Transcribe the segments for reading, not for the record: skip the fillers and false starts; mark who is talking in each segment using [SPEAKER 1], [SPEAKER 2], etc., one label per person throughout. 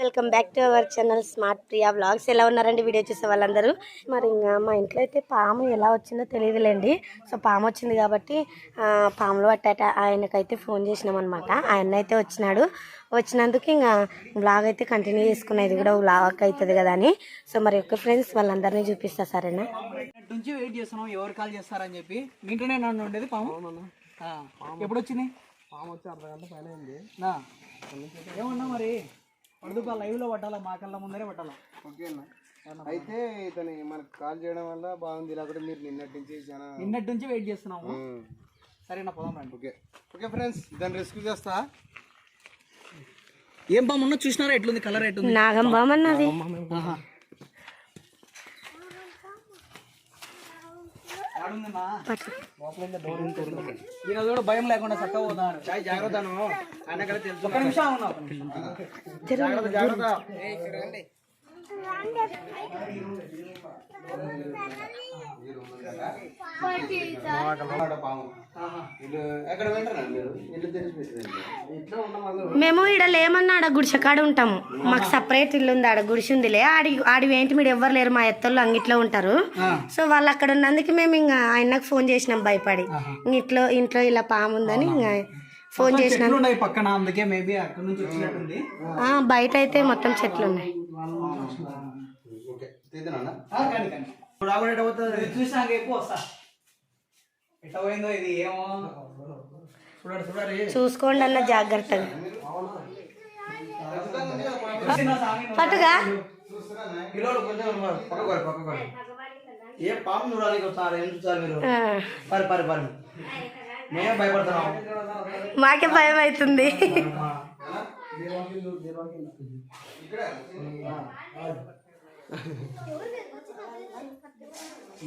[SPEAKER 1] Welcome back to our channel smart Priya vlogs. ఎలా ఉన్నారండి video చూసే వాళ్ళందరూ? మరి ఇంకా మా ఇంట్లో అయితే పాము ఎలా వచ్చిందో తెలియదులేండి. సో పాము వచ్చింది కాబట్టి పాములు పట్టాట ఆయనకైతే ఫోన్ చేసినాం అనమాట. ఆయన అయితే వచ్చినందుకు ఇంకా వ్లాగ్ అయితే కంటిన్యూ చేసుకున్నా, ఇది కూడా వ్లాగ్ అవుతుంది కదా అని. సో మరి ఒక్క ఫ్రెండ్స్ వాళ్ళందరినీ చూపిస్తా సరేనా.
[SPEAKER 2] నుంచి వెయిట్ చేస్తున్నాం ఎవరు కాల్ చేస్తారని చెప్పి. మీ ఇంట్లోనే ఉండేది పాము? ఎప్పుడు వచ్చింది పాము? వచ్చి అర్ధ గంట పైన అయింది. ఏమన్నా మరి పడుదుపా లైవ్ లో పట్టాలా, మా కళ్ళ ముందరే పట్టాలా?
[SPEAKER 3] ఓకే అన్న. అయితే ఇతని మనకు కాల్ చేయడం వల్ల బాగుంది, లేకపోతే మీరు నిన్నటి నుంచి
[SPEAKER 2] వెయిట్ చేస్తున్నాము. సరేనా పోదాం రండి.
[SPEAKER 3] ఓకే ఓకే ఫ్రెండ్స్, దాన్ని రెస్క్యూ చేస్తా.
[SPEAKER 2] ఏం పాము ఉన్నా చూసినారా? ఎట్లుంది కలర్? ఎట్లుంది?
[SPEAKER 1] నాగం పాము అన్నది.
[SPEAKER 2] ఈరోజు కూడా భయం లేకుండా చక్కగా పోతాడు.
[SPEAKER 3] జాగ్రత్త.
[SPEAKER 2] ఒక్క నిమిషం ఉన్నావు.
[SPEAKER 1] మేము ఇక్కడ లేమన్నా ఆడ గుడిసెకాడ ఉంటాము. మాకు సపరేట్ ఇల్లు ఉంది, ఆడ గుడిసి ఉందిలే. ఆడి ఏంటి మీరు ఎవ్వరు లేరు, మా ఎత్తళ్ళు అంగిట్లో ఉంటారు. సో వాళ్ళు అక్కడ ఉన్నందుకు మేము ఇంకా ఆయనకు ఫోన్ చేసినాం భయపడి. ఇంట్లో ఇలా పాము ఉందని ఇంకా ఫోన్ చేసినాం.
[SPEAKER 2] పక్కన అందుకే మేబీ అక్కడ నుంచి వచ్చినట్టుంది.
[SPEAKER 1] బయట అయితే మొత్తం చెట్లు ఉన్నాయి.
[SPEAKER 2] చూసినాక ఎక్కువ వస్తా. ఎట్లా పోయిందో ఇది ఏమో
[SPEAKER 1] చూసుకోండి అన్న జాగ్రత్తగా. పట్టుగా
[SPEAKER 2] ఏ పాము చూడాలి వస్తారు. ఏం చూస్తారు మీరు? పరి మేమే భయపడుతున్నాం.
[SPEAKER 1] మాకే భయం అవుతుంది.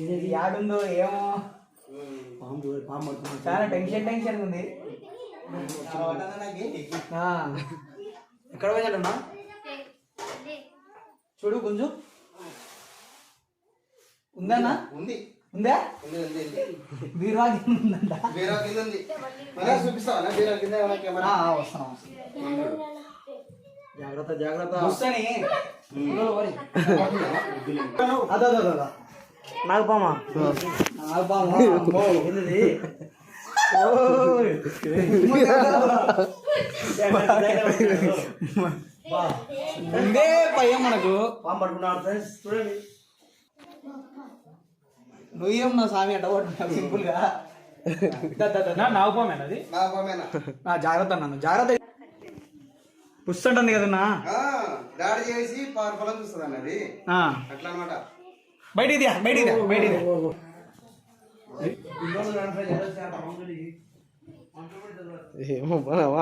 [SPEAKER 2] ఇది యాడుందో ఏమో. పాము చాలా టెన్షన్ ఉంది. ఎక్కడ పోయినట్టున్నా చూడు కొంచెం. ఉందన్నా? ఉందా? బీరువా ఉందంట. వస్తాం. జాగ్రత్త. నాగపామా? ఏంది? ముందే భయం మనకు. పాము పట్టుకున్నాడు ఫ్రెండ్స్ చూడండి. నువ్వేం నా స్వామి అట్ట పట్టుకున్నావు సింపుల్ గా. నాగపామేనది? జాగ్రత్త అన్నాను. జాగ్రత్త. పుస్తుంటుంది కదన్నా.
[SPEAKER 3] దాడి చేసి పొలం చూస్తుంది అన్నది అట్లా అనమాట.
[SPEAKER 2] బయటిది.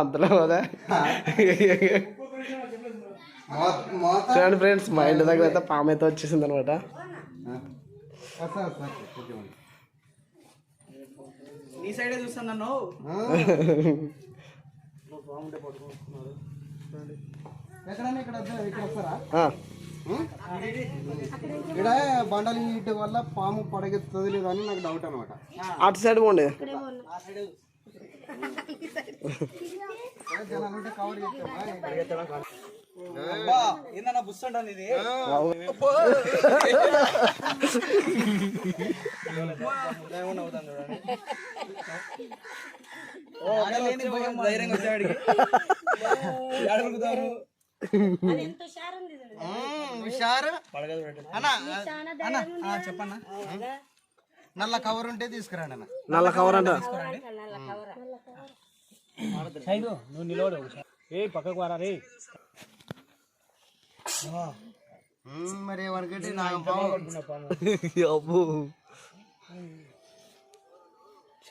[SPEAKER 4] అంతలో కదా చూడండి ఫ్రెండ్స్, మా ఇంటి దగ్గర అయితే పాము అయితే వచ్చేసింది అనమాట.
[SPEAKER 2] నీ సైడే చూస్తాను నన్ను.
[SPEAKER 3] ఇక్కడ వస్తారా? ఇక్కడ బండలు ఇటు వల్ల పాము పడగెత్తుంది లేదు అని నాకు డౌట్ అనమాట.
[SPEAKER 4] అటు సైడ్ పోండి.
[SPEAKER 3] జనాలుంటే కవర్
[SPEAKER 2] ఏందన్నా బుస్తుంటుంది ఇది. ధైర్యంగా వచ్చాడికి చెప్పన్నా.
[SPEAKER 3] నల్ల కవర్ ఉంటే తీసుకురండి అన్న.
[SPEAKER 4] నల్ల కవర్ అంట.
[SPEAKER 2] నువ్వు నిలవడు. పక్కకు వారా రే.
[SPEAKER 3] మరి ఎవరికంటే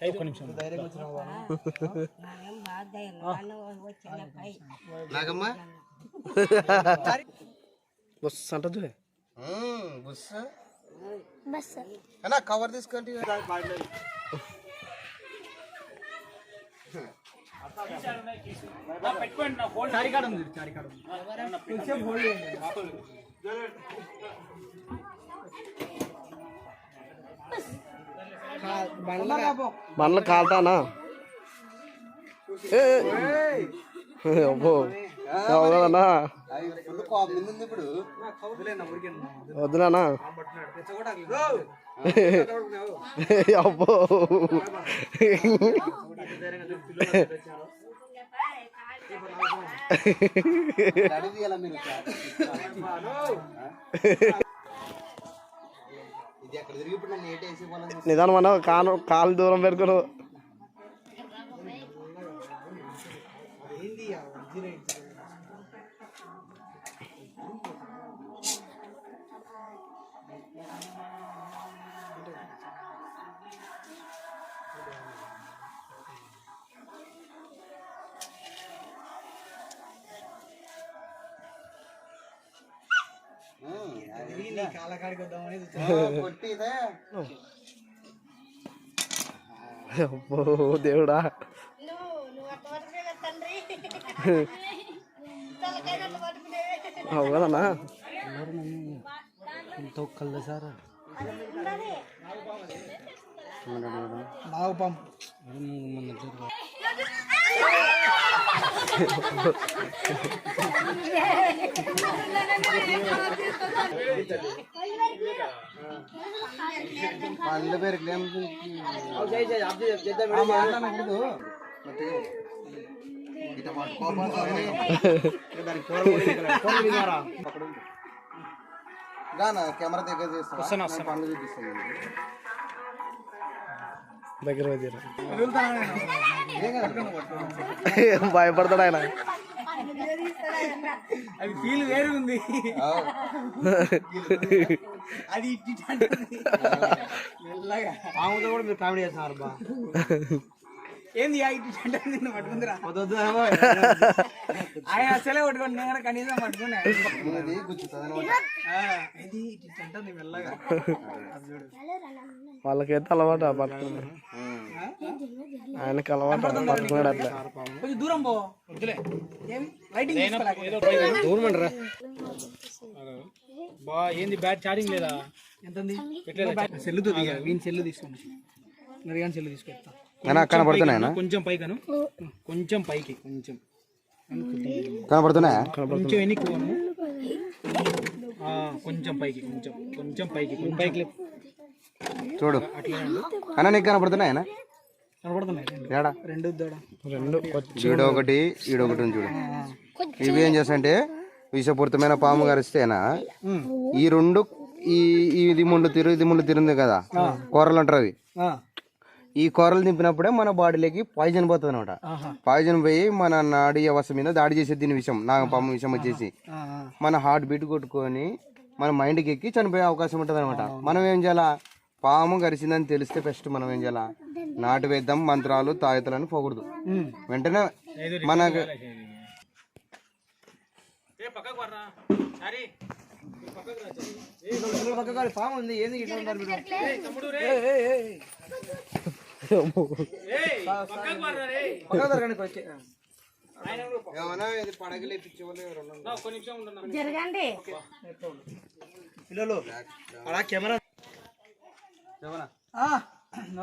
[SPEAKER 2] ఒక్క నిమిషం ధైర్యంగా
[SPEAKER 3] నాగమ్మా
[SPEAKER 4] బస్ అంటది.
[SPEAKER 3] అన్నా కవర్ తీసుకుంటే
[SPEAKER 2] చారికాడ ఉంది.
[SPEAKER 4] బండ్లు కాల్తానా? అబ్బో అవునా?
[SPEAKER 3] ఫుల్ కోపం ఉంది ఇప్పుడు.
[SPEAKER 4] వద్దునా అబ్బో
[SPEAKER 3] అడిగియాల మీరు ఇది అక్కడ తిరిగి ఇప్పుడు నన్ను ఏటేసి పోవాలని
[SPEAKER 4] నిదానం అన్న కాలు దూరం పెట్టుకోను.
[SPEAKER 2] కాళ్ళకాడికి వద్దామని
[SPEAKER 3] కొట్టి ఇదే
[SPEAKER 4] అబ్బో దేవుడా అవునా
[SPEAKER 2] తొక్కల్దా సార్ నాగు పంప్
[SPEAKER 3] పళ్ళు పెరిగి మాట్లాడకూడదు. కెమెరా దగ్గర చేస్తాను పనులు చూపిస్తాను.
[SPEAKER 4] దగ్గర భయపడతాడు ఆయన.
[SPEAKER 2] అది ఫీల్ వేరు ఉంది. అది మెల్లగా ఆమెతో కూడా మీరు కామెడీ చేస్తున్నారు బా. ఏంది ఇట్టి నిన్ను పట్టుకుందిరా ఆయన అసలే పట్టుకోండి. నేను కనీసం పట్టుకున్నా ఇది ఇట్టి అంటుంది మెల్లగా.
[SPEAKER 4] వాళ్ళకైతే అలవాటు పట్టుకున్నాడు. ఆయనకి అలవాటు పట్టుకున్నాడు అట్లా.
[SPEAKER 2] కొంచెం దూరం పో వద్దులే. ఏం లైటింగ్ బా ఏంది బ్యాట్ ఛార్జింగ్ లేదా? ఎంత సెల్లుతో దిగా వీని సెల్లు తీసుకోండి. మరి కానీ సెల్లు తీసుకెళ్తా.
[SPEAKER 3] కనపడుతున్నాయా?
[SPEAKER 2] కొంచెం పైకను కొంచెం పైకి కొంచెం
[SPEAKER 3] కనపడుతున్నాయా?
[SPEAKER 2] కొంచెం ఎన్నికి కొంచెం పైకి కొంచెం కొంచెం పైకి పైకి
[SPEAKER 3] చూడు అన్న నీకు కనపడుతున్నాయా?
[SPEAKER 2] కనపడుతున్నాయి రెండు
[SPEAKER 4] రెండు
[SPEAKER 3] ఈడొకటి ఈడొకటి ఉంది చూడు. ఇవి ఏం చేస్తాయంటే విషపూరితమైన పాము కరిస్తేనా ఈ రెండు ఇది ముందు తిరుంది కదా కూరలు అంటారు అవి. ఈ కూరలు దింపినప్పుడే మన బాడీలోకి పాయిజన్ పోతుంది అనమాట. పాయిజన్ పోయి మన నాడీ వ్యవస్థ మీద దాడి చేసేది దీని విషయం. నాగపాము విషయం వచ్చేసి మన హార్ట్ బీట్ కొట్టుకొని మన మైండ్కి ఎక్కి చనిపోయే అవకాశం ఉంటుంది అనమాట. మనం ఏం చేయాలా? పాము గరిచిందని తెలిస్తే ఫస్ట్ మనం ఏం చేయాలా? నాటు వేద్దాం మంత్రాలు తాయతులను పోకూడదు. వెంటనే మనకు
[SPEAKER 2] పాము ఉంది. ఏంది
[SPEAKER 1] జరగండి
[SPEAKER 2] పిల్లలు అలా కెమెరా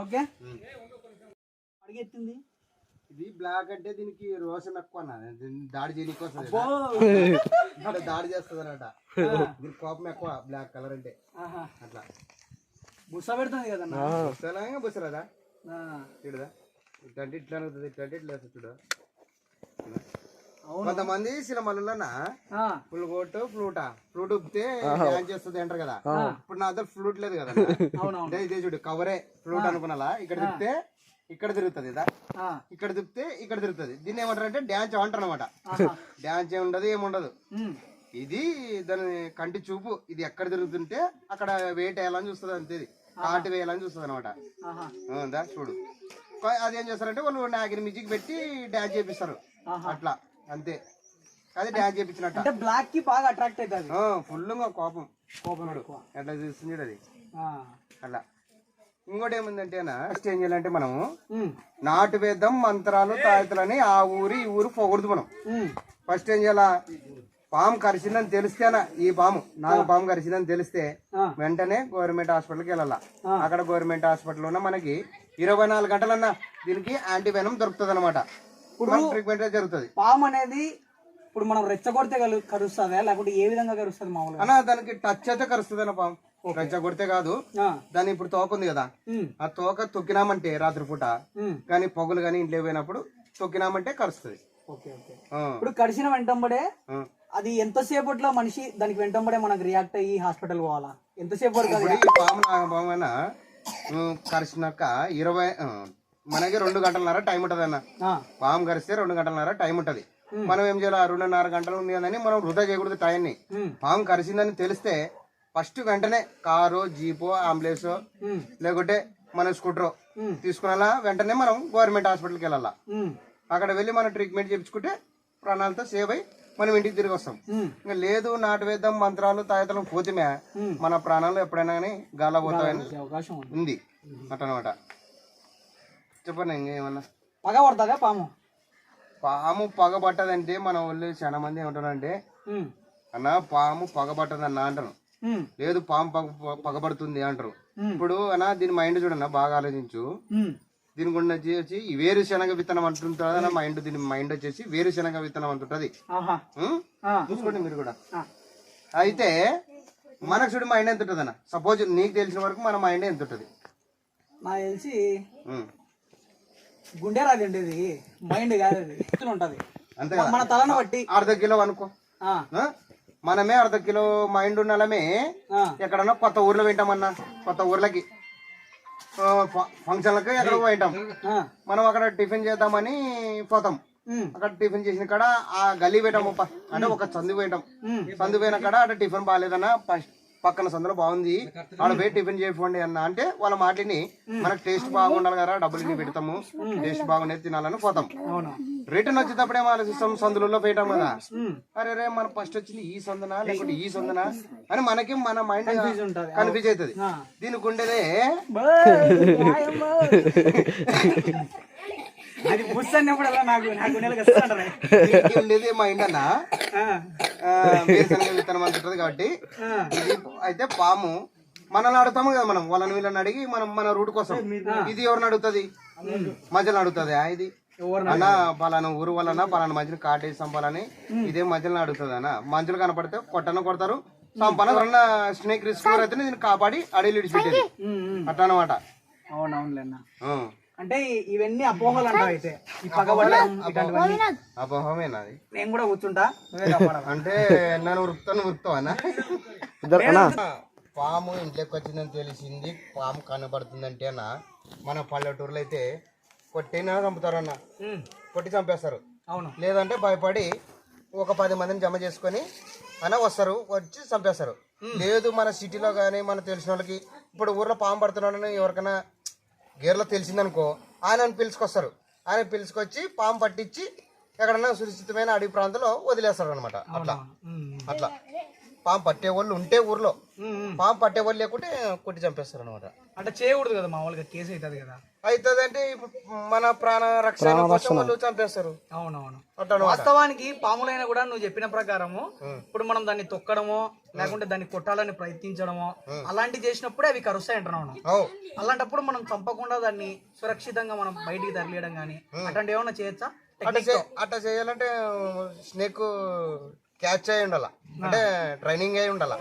[SPEAKER 2] ఓకే అడిగెత్తింది.
[SPEAKER 3] ఇది బ్లాక్ అంటే దీనికి రోషం ఎక్కువ దాడి చేయడానికి వస్తుంది. దాడి చేస్తుంది అనమాట. దీనికి కోపం ఎక్కువ బ్లాక్ కలర్ అంటే. అట్లా
[SPEAKER 2] బుస పెడుతుంది కదన్నా.
[SPEAKER 3] బుసరాదా చూడదా ఇట్లాంటి ఇట్లా అవుతుంది. ఇట్లాంటి ఇట్లా చూడ. కొంతమంది సినిమాలలోనా ఫుల్ కొట్టు ఫ్లూట్ ఉప్పితే డాన్స్ చేస్తుంది అంటారు కదా. ఇప్పుడు నా దగ్గర ఫ్లూట్ లేదు కదా. ఇదే చూడు కవరే ఫ్లూట్ అనుకున్నా. ఇక్కడ తిప్పితే ఇక్కడ తిరుగుతుంది కదా. ఇక్కడ తిప్పితే ఇక్కడ తిరుగుతుంది. దీన్ని ఏమంటారు అంటే డాన్స్ అంటారు అనమాట. డాన్స్ ఏముండదు ఏముండదు. ఇది దాని కంటి చూపు. ఇది ఎక్కడ తిరుగుతుంటే అక్కడ వెయిట్ వేయాలని చూస్తుంది అంతే. కాటు వేయాలని చూస్తుంది అనమాట. చూడు అదేం చేస్తారంటే వాళ్ళు నాగిన మ్యూజిక్ పెట్టి డాన్స్ చేపిస్తారు అట్లా అంతే. అది డాన్స్ చేపించినట్టు
[SPEAKER 2] బ్లాక్ కి బాగా అట్రాక్ట్ అవుతుంది.
[SPEAKER 3] ఫుల్ కోపం ఎట్లా చూస్తుంది అది అట్లా. ఇంకోటి ఏముందంటే ఫస్ట్ ఏం చేయాలంటే మనము నాటు వేద్దాం మంత్రాలు తాయతులని ఆ ఊరు ఈ ఊరు పోకూడదు. మనం ఫస్ట్ ఏం చేయాలా? పాము కరిచిందని తెలిస్తేనా ఈ పాము కరిచిందని తెలిస్తే వెంటనే గవర్నమెంట్ హాస్పిటల్కి వెళ్ళాలా. అక్కడ గవర్నమెంట్ హాస్పిటల్ ఉన్న మనకి 24 గంటలన్నా దీనికి యాంటీవెనం దొరుకుతుంది అనమాట. ట్రీట్మెంట్ జరుగుతుంది.
[SPEAKER 2] పాము అనేది ఇప్పుడు మనం రెచ్చగొడితే కరుస్తుందా లేకుంటే ఏ విధంగా కరుస్తుంది మామూలుగా?
[SPEAKER 3] అన్న దానికి టచ్ అయితే కరుస్తుంది అన్న పాము, రెచ్చ కొడితే కాదు. దాని ఇప్పుడు తోక ఉంది కదా, ఆ తోక తొక్కినామంటే రాత్రిపూట కానీ పొగలు కానీ ఇంట్లో పోయినప్పుడు తొక్కినామంటే కరుస్తుంది.
[SPEAKER 2] ఇప్పుడు కడిసిన వెంటంబడే అది ఎంతసేపట్లో మనిషి దానికి వెంటంబడే మనకు రియాక్ట్ అయ్యి హాస్పిటల్ పోవాలా? ఎంతసేపు పడుతుంది?
[SPEAKER 3] ఈ పాము నాగపాము కరిచినాక 20 మనకి 2 గంటలన్నర టైం ఉంటది అన్న. పాము కరిస్తే 2 గంటలన్నర టైం ఉంటది. మనం ఏం చేయాలి, 2.5 గంటలు ఉంది అని మనం వృధా చేయకూడదు టైంని. పాము కరిసిందని తెలిస్తే ఫస్ట్ వెంటనే కారు, జీపో, అంబులెన్స్ లేకుంటే మన స్కూటరో తీసుకునేలా వెంటనే మనం గవర్నమెంట్ హాస్పిటల్కి వెళ్ళాలా. అక్కడ వెళ్ళి మనం ట్రీట్మెంట్ చేయించుకుంటే ప్రాణాలతో సేవ్ అయ్యి మనం ఇంటికి తిరిగి వస్తాం. ఇంకా లేదు నాటు వేద్దాం మంత్రాలు తాయతలం పోతిమే మన ప్రాణాలు ఎప్పుడైనా కానీ గాలా పోతాయని
[SPEAKER 2] అవకాశం
[SPEAKER 3] ఉంది అట్లనమాట. చెప్పండి ఇంకేమన్నా.
[SPEAKER 2] పగ పడుతుందా పాము?
[SPEAKER 3] పాము పగ పట్టదంటే మన వాళ్ళు చాలా మంది ఏమంటారంటే అన్న పాము పగ పట్టదన్న అంటారు, లేదు పాము పగబడుతుంది అంటారు. ఇప్పుడు అన్న దీని మైండ్ చూడన్నా బాగా ఆలోచించు. దీని గుండా వచ్చి వేరుశనగ విత్తనం అంటుంటుంది అన్న మైండ్. దీని మైండ్ వచ్చేసి వేరుశనగ విత్తనం అంటుంటది. చూసుకోండి మీరు కూడా. అయితే మనకు చూడు మైండ్ ఎంత ఉంటుంది అన్న, సపోజ్ నీకు తెలిసిన వరకు మన మైండ్ ఎంత ఉంటుంది?
[SPEAKER 2] నాకు తెలిసి గుండె రాదు ఉండేది, మైండ్ కాదు, అది ఉంటది
[SPEAKER 3] అంతే
[SPEAKER 2] మన తలను బట్టి.
[SPEAKER 3] ½ కిలో అనుకో, మనమే ½ కిలో మైండ్ ఉన్నలమే ఎక్కడన్నా కొత్త ఊర్లో వింటామన్నా, కొత్త ఊర్లకి ఫంక్షన్లకి ఎక్కడ పోయింటాం మనం. అక్కడ టిఫిన్ చేద్దామని పోతాం. అక్కడ టిఫిన్ చేసిన కాడ ఆ గల్లీ పోయిటాం, అంటే ఒక సందు పోయిటాం. సందు పోయిన కాడ అక్కడ టిఫిన్ బాగాలేదన్నా, పక్కన సందులో బాగుంది ఆడ పోయి టిఫిన్ చేయకండి అన్న అంటే వాళ్ళ మాటని మనకు టేస్ట్ బాగుండాలి కదా, డబ్బులు పెడతాము, టేస్ట్ బాగుండేది తినాలని పోతాం. రిటర్న్ వచ్చేటప్పుడు ఏమో ఆలోచిస్తాం, సందులలో పోయిటాం కదా, అరే రే మనం ఫస్ట్ వచ్చింది ఈ సందునా లేకుంటే ఈ సందునా అని మనకి మన మైండ్ కన్ఫ్యూజ్ అవుతుంది. దీనికి ఉండేదే ఉండేది మైండ్ అన్న, వేరుశనగ విత్తనం అంటుంటది కాబట్టి. అయితే పాము మనల్ని అడుగుతాము కదా, మనం వాళ్ళని వీళ్ళని అడిగి మనం మన రూట్ కోసం ఇది ఎవరిని అడుగుతుంది, మధ్యలో అడుగుతుంది. ఇది అన్న పలానా ఊరు వలన పలానా మధ్యలో కాటేసి చంపాలని ఇదే మధ్యలో అడుగుతుంది అన్న. మధ్యలో కనపడితే కొట్టరు సంపాన స్నేక్ రిస్క్ అయితే దీన్ని కాపాడి అడవిలు విడిచిపెట్టేది అట్లా అనమాట.
[SPEAKER 2] అవునవునులేనా. అంటే ఇవన్నీ అపోహలు అంటావు. అయితే ఈ పగబడ్డ
[SPEAKER 3] అపోహమేనా అది?
[SPEAKER 2] నేను కూడా కూర్చుంటా
[SPEAKER 3] అంటే నన్ను ఉరుకుతావు అన్న. పాము ఇంట్లోకి వచ్చిందని తెలిసింది, పాము కనబడుతుందంటే అన్న మన పల్లెటూరులో అయితే కొట్టినా చంపుతారు అన్న, కొట్టి చంపేస్తారు.
[SPEAKER 2] అవును.
[SPEAKER 3] లేదంటే భయపడి ఒక 10 మందిని జమ చేసుకొని అన్న వస్తారు, వచ్చి చంపేస్తారు. లేదు మన సిటీలో కానీ మన తెలిసిన వాళ్ళకి ఇప్పుడు ఊర్లో పాము పడుతున్నాడని ఎవరికైనా గేర్లో తెలిసిందనుకో ఆయనను పిలుచుకొస్తారు. ఆయన పిలుచుకొచ్చి పాము పట్టించి ఎక్కడన్నా సురక్షితమైన అడవి ప్రాంతంలో వదిలేస్తారు అనమాట. అట్లా పాము పట్టే వాళ్ళు ఉంటే ఊర్లో, పాము పట్టే వాళ్ళు లేకుంటే కొట్టి చంపేస్తారు అనమాట.
[SPEAKER 2] అంటే చేయకూడదు కదా మామూలుగా, కేసు అవుతుంది కదా.
[SPEAKER 3] అవుతుంది అంటే మన ప్రాణ రక్షణ కోసం వాళ్ళు చంపేస్తారు.
[SPEAKER 2] అవునవును. వాస్తవానికి పాములైనా కూడా నువ్వు చెప్పిన ప్రకారము ఇప్పుడు మనం దాన్ని తొక్కడమో లేకుంటే దాన్ని కొట్టాలని ప్రయత్నించడమో అలాంటివి చేసినప్పుడే అవి కరుస్తాయి అంటున్నాను. అలాంటప్పుడు మనం చంపకుండా దాన్ని సురక్షితంగా మనం బయటికి తరలియడం కానీ అట్లాంటి ఏమన్నా చేయొచ్చా?
[SPEAKER 3] అట్లా చేయాలంటే స్నేక్ క్యాచ్ అయి ఉండాల, అంటే ట్రైనింగ్ అయి ఉండాలి.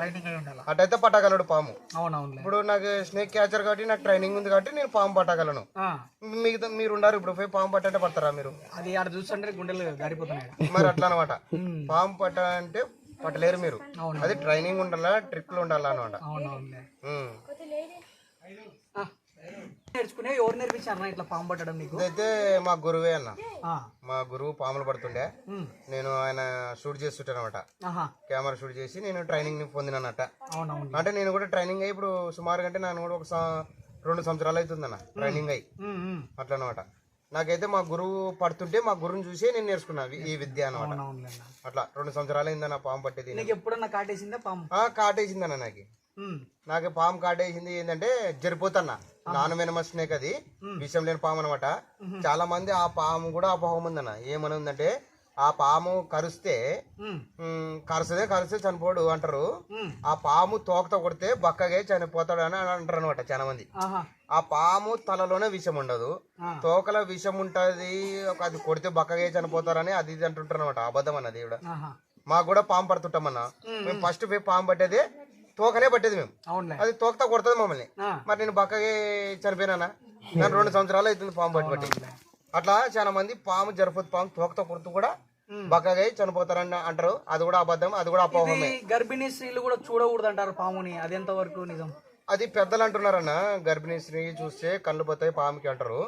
[SPEAKER 3] అటైతే పట్టగలడు పాము.
[SPEAKER 2] అవునవును.
[SPEAKER 3] ఇప్పుడు నాకు స్నేక్ క్యాచర్ కాబట్టి నాకు ట్రైనింగ్ ఉంది కాబట్టి నేను పాము పట్టగలను. మిగతా మీరు ఉన్నారు ఇప్పుడు పోయి పాము పట్టంటే పడతారా మీరు?
[SPEAKER 2] అది ఆడ చూస్తుంటే గుండెలు గారిపోతున్నాయి.
[SPEAKER 3] మరి అట్లా అనమాట. పాము పట్ట అంటే పట్టలేరు మీరు, అది ట్రైనింగ్ ఉండాలా, ట్రిక్లు ఉండాలా అనమాట.
[SPEAKER 2] నేర్చుకునే ఎవరు నేర్పించారు ఇట్లా పాము పట్టడం నీకు?
[SPEAKER 3] అయితే మా గురువే అన్న. మా గురువు పాములు పడుతుండే, నేను ఆయన షూట్ చేస్తుంటే అనమాట. కెమెరా షూట్ చేసి నేను ట్రైనింగ్ పొందినట్ట. అంటే నేను కూడా ట్రైనింగ్ అయ్యి ఇప్పుడు సుమారు అంటే నేను కూడా ఒక 2 సంవత్సరాలు అవుతుందన్న ట్రైనింగ్ అయ్యి అట్లా అనమాట. నాకైతే మా గురువు పడుతుంటే మా గురువుని చూసి నేను నేర్చుకున్నా ఈ విద్య అనమాట. అట్లా 2 సంవత్సరాలు అయిందన్న పాము పట్టేది.
[SPEAKER 2] ఎప్పుడన్నా కాటేసిందా పాము?
[SPEAKER 3] కాటేసిందన్న నాకు పాము కాటేసింది. ఏంటంటే జరిపోతన్నా నాన్ వెనమస్ స్నేక్, అది విషయం లేని పాము అనమాట. చాలా మంది ఆ పాము కూడా అపోహం ఉందన్న. ఏమని ఉందంటే ఆ పాము కరిస్తే కరిస్తే చనిపోడు అంటారు. ఆ పాము తోకతో కొడితే బక్కగా చనిపోతాడు అని అంటారు అనమాట చాలా మంది. ఆ పాము తలలోనే విషం ఉండదు, తోకలో విషం ఉంటది, అది కొడితే బక్కగా చనిపోతారని అది ఇది అంటుంటారు అనమాట. అబద్ధం అన్నది కూడా. మాకు కూడా పాము పడుతుంటామన్నా. మేము ఫస్ట్ పాము పట్టేది తోకనే పట్టేది మేము. అది తోకతో కొడుతుంది మమ్మల్ని. మరి నేను బక్కగా చనిపోయినా, నేను 2 సంవత్సరాలు అవుతుంది పాము పట్టి. అట్లా చాలా మంది పాము జరపదు, పాము తోకతో కొడుతూ కూడా బక్కగా చనిపోతారని అంటారు. అది కూడా అబద్ధం, అది కూడా అపోహమే.
[SPEAKER 2] గర్భిణీ స్త్రీలు కూడా చూడకూడదు అంటారు పాముని, అది ఎంత వరకు నిజం?
[SPEAKER 3] అది పెద్దలు అంటున్నారన్న. గర్భిణీ స్త్రీ చూస్తే కళ్ళు పోతాయి పాముకి అంటారు.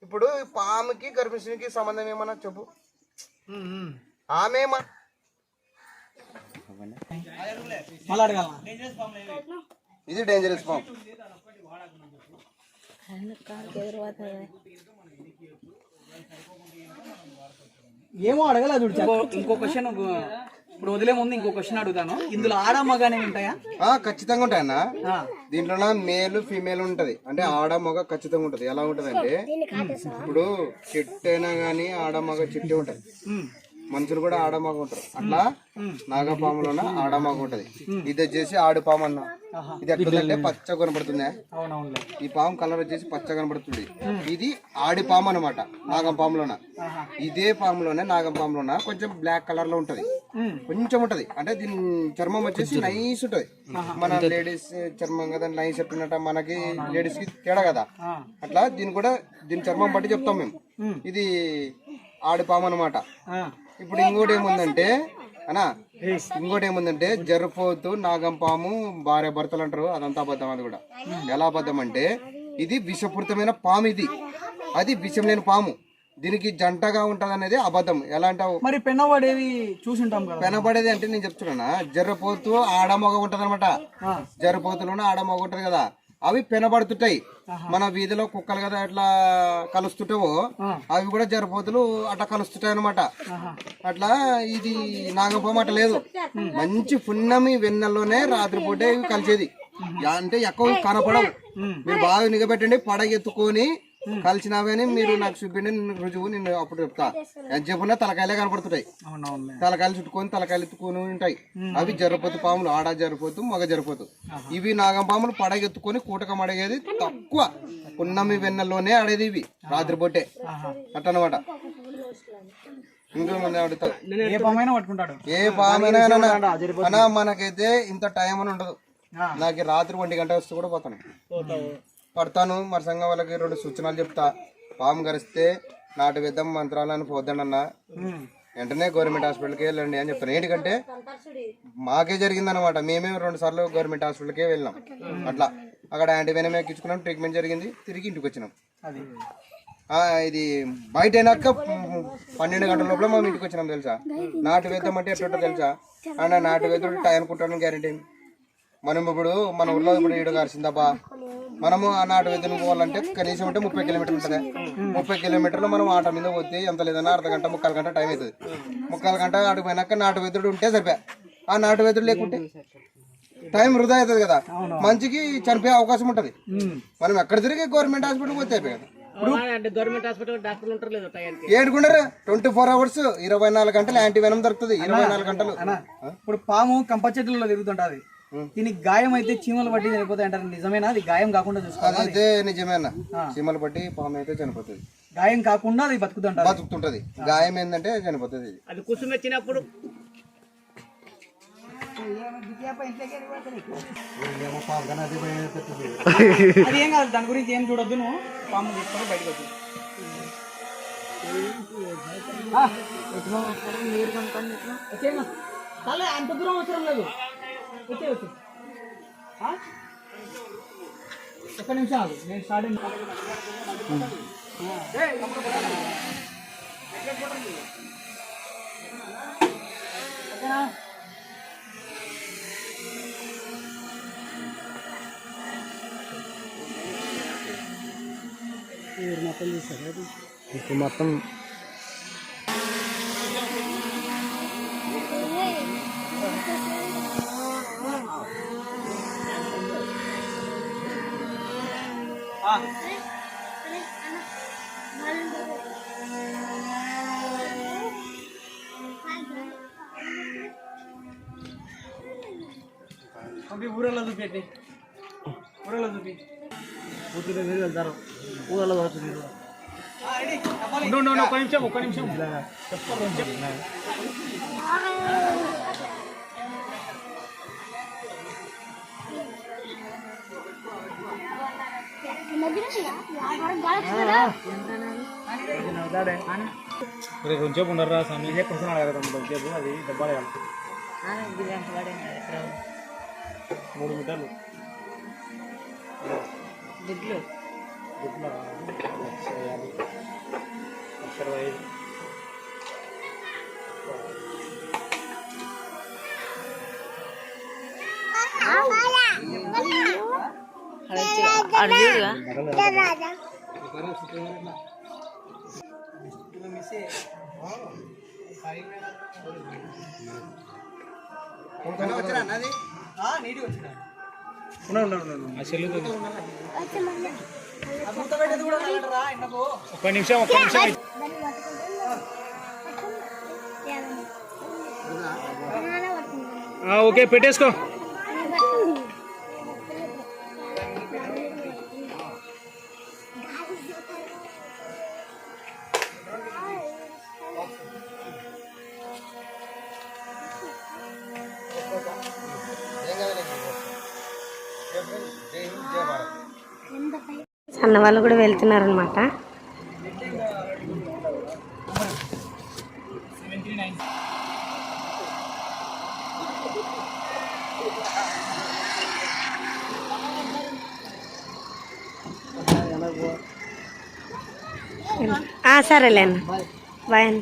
[SPEAKER 3] ఇప్పుడు పాముకి గర్భిణీ స్త్రీకి సంబంధం ఏమన్నా చెప్పు. ఆమె ఇది డేంజరస్ పాము.
[SPEAKER 2] ఏమో అడగలేదు. ఇంకో క్వశ్చన్ ఇప్పుడు వదిలే ముందు ఇంకో క్వశ్చన్ అడుగుతాను. ఇందులో ఆడ మగ అనేవి ఉంటాయా?
[SPEAKER 3] ఖచ్చితంగా ఉంటాయన్న. దీంట్లో మేల్ ఫీమేల్ ఉంటది. అంటే ఆడ మగ ఖచ్చితంగా ఉంటది. ఎలా ఉంటది అంటే ఇప్పుడు చెట్టు అయినా గానీ ఆడ మగ చెట్టు ఉంటది, మనుషులు కూడా ఆడమగ ఉంటారు. అట్లా నాగపాములోన ఆడమగ ఉంటది. ఇది వచ్చేసి ఆడు పాము అన్న. ఇది ఎట్లుందంటే పచ్చ కనబడుతుంది. ఈ పాము కలర్ వచ్చేసి పచ్చ కనబడుతుంది. ఇది ఆడి పాము అనమాట నాగం పాములోన. ఇదే పాములోనే నాగం పాములోన కొంచెం బ్లాక్ కలర్ లో ఉంటది, కొంచెం ఉంటది. అంటే దీని చర్మం వచ్చేసి నైస్ ఉంటది. మన లేడీస్ చర్మం కదా నైస్ ఎట్లున్నట, మనకి లేడీస్ కి తేడా కదా. అట్లా దీని చర్మం బట్టి చెప్తాం మేము. ఇది ఆడి పాము అనమాట. ఇప్పుడు ఇంకోటి ఏముందంటే జరపోతు నాగం పాము భార్య భర్తలు అంటారు. అదంతా అబద్ధం. అది కూడా ఎలా అబద్ధం అంటే ఇది విషపూరితమైన పాము. అది విషం లేని పాము. దీనికి జంటగా ఉంటది అనేది అబద్ధం. ఎలా అంటావు?
[SPEAKER 2] మరి పెనబడేది చూసుంటాం కదా.
[SPEAKER 3] పెనబడేది అంటే నేను చెప్తున్నా, జర్రపోతు ఆడమొగ ఉంటది అనమాట. జర్రపోతులోనే ఆడమొగ ఉంటది కదా, అవి పెనబడుతుంటాయి. మన వీధిలో కుక్కలు కదా ఎట్లా కలుస్తుంటావో అవి కూడా జరపోతులు అట్లా కలుస్తుంటాయి అనమాట. అట్లా ఇది నాగపాము అట్లా లేదు. మంచి పున్నమి వెన్నెల్లోనే రాత్రిపూటే ఇవి కలిసేది. అంటే ఎక్కువ కనపడవు. మీరు బాగా నిఘబెట్టండి, పడగెత్తుకొని కలిసినావని మీరు నాకు చూపిండి, రుజువు నిన్ను అప్పుడు చెప్తా. ఎంత చెప్పున్నా తలకాయలే కనపడుతుంటాయి. తలకాయలు చుట్టుకొని తలకాయలు ఎత్తుకొని ఉంటాయి. అవి జరపోతు పాములు, ఆడ జరపోతు మగ జరపోతు. ఇవి నాగం పాములు పడగెత్తుకొని కూటకం అడిగేది తక్కువ. పున్నమి వెన్నెల్లోనే ఆడేది ఇవి రాత్రిపూటే. అట్టనమాట. ఇంకేమన్నా అడుగుతారు? ఏ పామైనా అన్నా మనకైతే ఇంత టైం అని ఉండదు. నాకు రాత్రి 1 గంట వస్తే కూడా పడతాను. మరి సంఘం వాళ్ళకి 2 సూచనలు చెప్తా. పాము గరిస్తే నాటు విధం మంత్రాలను పోద్దానన్నా వెంటనే గవర్నమెంట్ హాస్పిటల్కి వెళ్ళండి అని చెప్తాను. ఏంటంటే మాకే జరిగిందనమాట. మేమే 2 సార్లు గవర్నమెంట్ హాస్పిటల్కే వెళ్ళినాం. అట్లా అక్కడ యాంటీవెనమ్ ఎక్కించుకున్నాం, ట్రీట్మెంట్ జరిగింది, తిరిగి ఇంటికి వచ్చినాం. ఇది బయట అయినాక 12 గంటల లోపల మేము ఇంటికి వచ్చినాం. తెలుసా నాటు వేద్దాం అంటే ఎట్లా తెలుసా? అండ్ నాటు వేద్దాం టైం అనుకుంటాను గ్యారెంటీ. మనం ఇప్పుడు మన ఊళ్ళో ఇప్పుడు ఈడు గారిసిందబ్బా, మనము ఆ నాటు వేద్దాం పోవాలంటే కనీసం అంటే 30 కిలోమీటర్లు ఉంటుంది. 30 కిలోమీటర్లు మనం ఆట మీద పోతే ఎంత లేదన్నా అర్ధ గంట 3/4 గంట టైం అవుతుంది. 3/4 గంట ఆడిపోయినాక నాటు వేదుడు ఉంటే సరిపోయా. ఆ నాటు వేదుడు లేకుంటే టైం వృధా అవుతుంది కదా, మంచికి చనిపోయే అవకాశం ఉంటది. మనం ఎక్కడ తిరిగి గవర్నమెంట్ హాస్పిటల్ పోతే అయిపోయి కదా. ఏడుకుంటారు 24 hours 24 గంటలు యాంటీవెనమ్ దొరుకుతుంది. 24 గంటలు.
[SPEAKER 2] ఇప్పుడు పాము కంప చెట్లలో తిరుగుతుంటది. దీనికి గాయం అయితే చీమలు పట్టి చనిపోతాయి అంటారు. నిజమేనా? అది గాయం కాకుండా చూసుకోవాలి.
[SPEAKER 3] అదైతే నిజమేనా? చీమలు పట్టి పాము అయితే చనిపోతుంది.
[SPEAKER 2] గాయం కాకుండా అది
[SPEAKER 3] బతుకుతుంటది. గాయం ఏంటంటే చనిపోతుంది.
[SPEAKER 2] అది కుసుమ వచ్చినప్పుడు అది ఏం కాదు. దాని గురించి ఏం చూడొద్దు. నువ్వు పాము తీసుకొని బయటకు వచ్చి అంత దూరం అవసరం లేదు. వచ్చేయచ్చు. ఒక్క నిమిషం ఆగు, నేను స్టార్ట్ మొత్తం చూస్తారు.
[SPEAKER 4] ఇప్పుడు మొత్తం
[SPEAKER 2] ఊరల్లో చూపెట్టి ఊరల్లో చూపి కూతురు మీరు వెళ్తారు ఊరల్లో చూపి ఒక్క నిమిషం కొంచెం ఉండరా సమయం కూర్చున్నాడు కదా కొంచెంసేపు అది దెబ్బలు 3 మీటర్లు గుడ్లు 25
[SPEAKER 3] వచ్చినా అన్నది
[SPEAKER 2] నీటి వచ్చినా ఆ చెల్లు ఒక్క నిమిషం ఓకే పెట్టేసుకో
[SPEAKER 1] అన్న వాళ్ళు కూడా వెళ్తున్నారనమాట. సరేలే అన్న, బాయ్ అన్న.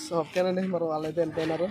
[SPEAKER 4] సో ఓకేనండి, మరి వాళ్ళైతే వెళ్ళిపోయినారు.